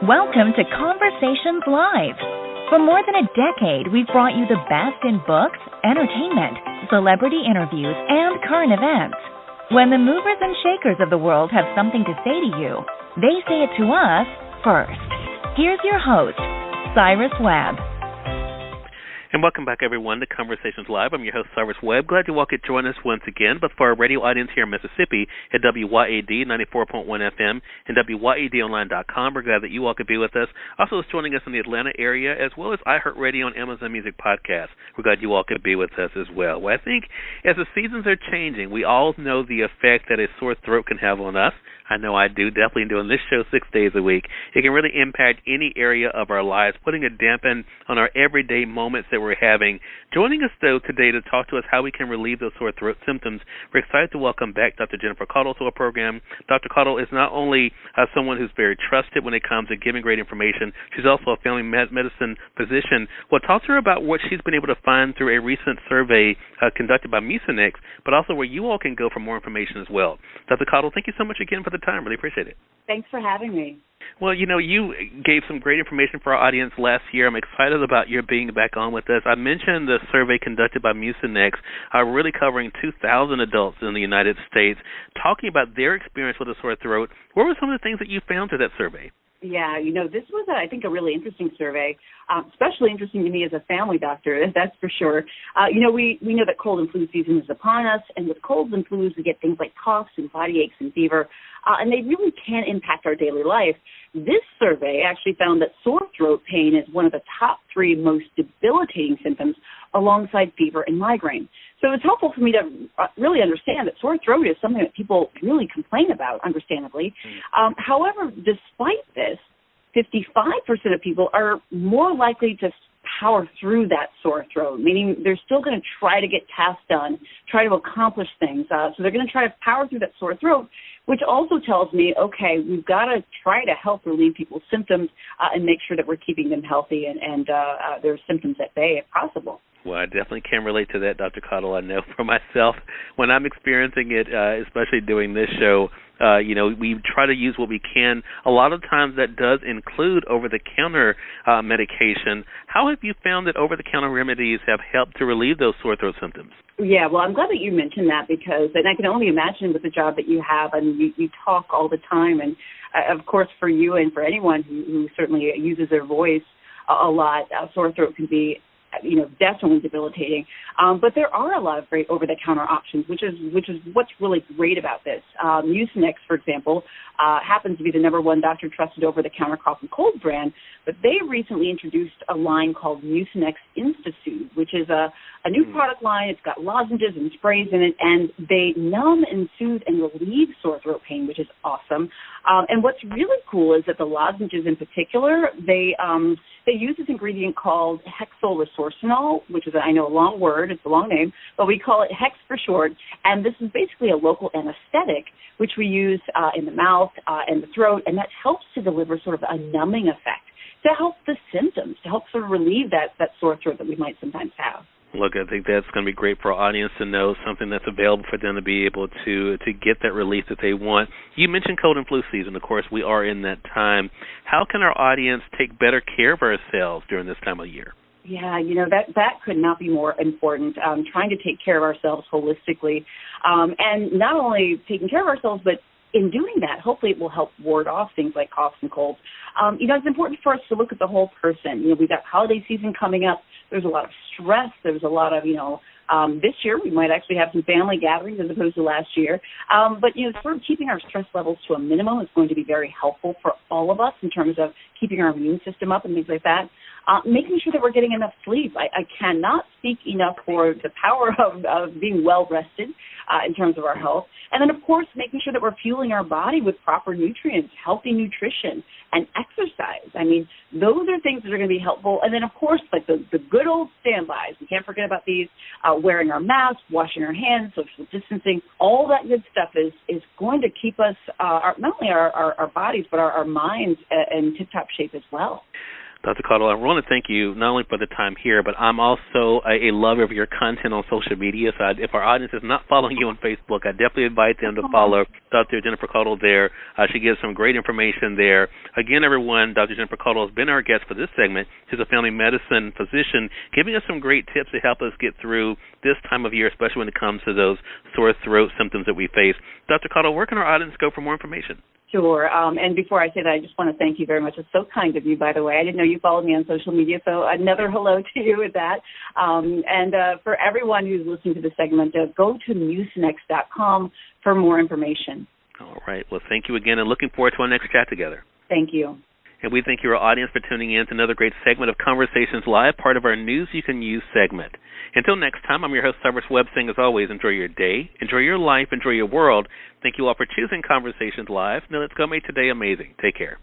Welcome to Conversations Live. For more than a decade, we've brought you the best in books, entertainment, celebrity interviews, and current events. When the movers and shakers of the world have something to say to you, they say it to us first. Here's your host, Cyrus Webb. And welcome back, everyone, to Conversations Live. I'm your host, Cyrus Webb. Glad you all could join us once again. But for our radio audience here in Mississippi at WYAD 94.1 FM and WYADonline.com, we're glad that you all could be with us. Also, joining us in the Atlanta area, as well as iHeartRadio and Amazon Music Podcast. We're glad you all could be with us as well. Well, I think as the seasons are changing, we all know the effect that a sore throat can have on us. I know I do, definitely doing this show 6 days a week. It can really impact any area of our lives, putting a dampen on our everyday moments that we're having. Joining us, though, today to talk to us how we can relieve those sore throat symptoms, we're excited to welcome back Dr. Jennifer Caudle to our program. Dr. Caudle is not only someone who's very trusted when it comes to giving great information, she's also a family medicine physician. Well, talk to her about what she's been able to find through a recent survey conducted by Mucinex, but also where you all can go for more information as well. Dr. Caudle, thank you so much again for the time. Really appreciate it. Thanks for having me. Well, you know, you gave some great information for our audience last year. I'm excited about your being back on with us. I mentioned the survey conducted by Mucinex, really covering 2,000 adults in the United States, talking about their experience with a sore throat. What were some of the things that you found through that survey? Yeah, you know, this was, I think, a really interesting survey, especially interesting to me as a family doctor, that's for sure. You know, we know that cold and flu season is upon us, and with colds and flus, we get things like coughs and body aches and fever, and they really can impact our daily life. This survey actually found that sore throat pain is one of the top 3 most debilitating symptoms alongside fever and migraine. So it's helpful for me to really understand that sore throat is something that people really complain about, understandably. However, despite this, 55% of people are more likely to power through that sore throat, meaning they're still going to try to get tasks done, try to accomplish things. So they're going to try to power through that sore throat, which also tells me, okay, we've got to try to help relieve people's symptoms and make sure that we're keeping them healthy and their symptoms at bay if possible. Well, I definitely can relate to that, Dr. Caudle. I know for myself, when I'm experiencing it, especially doing this show, you know, we try to use what we can. A lot of times that does include over-the-counter medication. How have you found that over-the-counter remedies have helped to relieve those sore throat symptoms? Yeah, well, I'm glad that you mentioned that because, and I can only imagine with the job that you have, and you talk all the time, and of course for you and for anyone who certainly uses their voice a lot, sore throat can be, you know, definitely debilitating. But there are a lot of great over-the-counter options, which is what's really great about this. Mucinex, for example, happens to be the #1 doctor-trusted over-the-counter cough and cold brand, but they recently introduced a line called Mucinex InstaSoothe, which is a new product line. It's got lozenges and sprays in it, and they numb and soothe and relieve sore throat pain, which is awesome. And what's really cool is that the lozenges in particular, they use this ingredient called hexyl resorcinol, which is, I know, a long word. It's a long name, but we call it Hex for short. And this is basically a local anesthetic, which we use in the mouth and the throat, and that helps to deliver sort of a numbing effect to help the symptoms, to help sort of relieve that sore throat that we might sometimes have. Look, I think that's going to be great for our audience to know something that's available for them to be able to get that relief that they want. You mentioned cold and flu season. Of course, we are in that time. How can our audience take better care of ourselves during this time of year? Yeah, you know, that could not be more important, trying to take care of ourselves holistically. And not only taking care of ourselves, but in doing that, hopefully it will help ward off things like coughs and colds. You know, it's important for us to look at the whole person. You know, we've got holiday season coming up. There's a lot of stress. There's a lot of, you know, this year we might actually have some family gatherings as opposed to last year. But, you know, sort of keeping our stress levels to a minimum is going to be very helpful for all of us in terms of keeping our immune system up and things like that. Making sure that we're getting enough sleep. I cannot speak enough for the power of being well-rested in terms of our health. And then, of course, making sure that we're fueling our body with proper nutrients, healthy nutrition, and exercise. I mean, those are things that are going to be helpful. And then, of course, like the good old standbys. We can't forget about these, wearing our masks, washing our hands, social distancing. All that good stuff is going to keep us, not only our bodies, but our minds in tip-top shape as well. Dr. Caudle, I want to thank you not only for the time here, but I'm also a lover of your content on social media. So if our audience is not following you on Facebook, I definitely invite them to follow Dr. Jennifer Caudle there. She gives some great information there. Again, everyone, Dr. Jennifer Caudle has been our guest for this segment. She's a family medicine physician, giving us some great tips to help us get through this time of year, especially when it comes to those sore throat symptoms that we face. Dr. Caudle, where can our audience go for more information? Sure. And before I say that, I just want to thank you very much. It's so kind of you, by the way. I didn't know you followed me on social media, so another hello to you with that. And for everyone who's listening to the segment, go to mucinex.com for more information. All right. Well, thank you again, and looking forward to our next chat together. Thank you. And we thank your audience for tuning in to another great segment of Conversations Live, part of our News You Can Use segment. Until next time, I'm your host, Cyrus Webb, saying as always, enjoy your day, enjoy your life, enjoy your world. Thank you all for choosing Conversations Live. Now let's go make today amazing. Take care.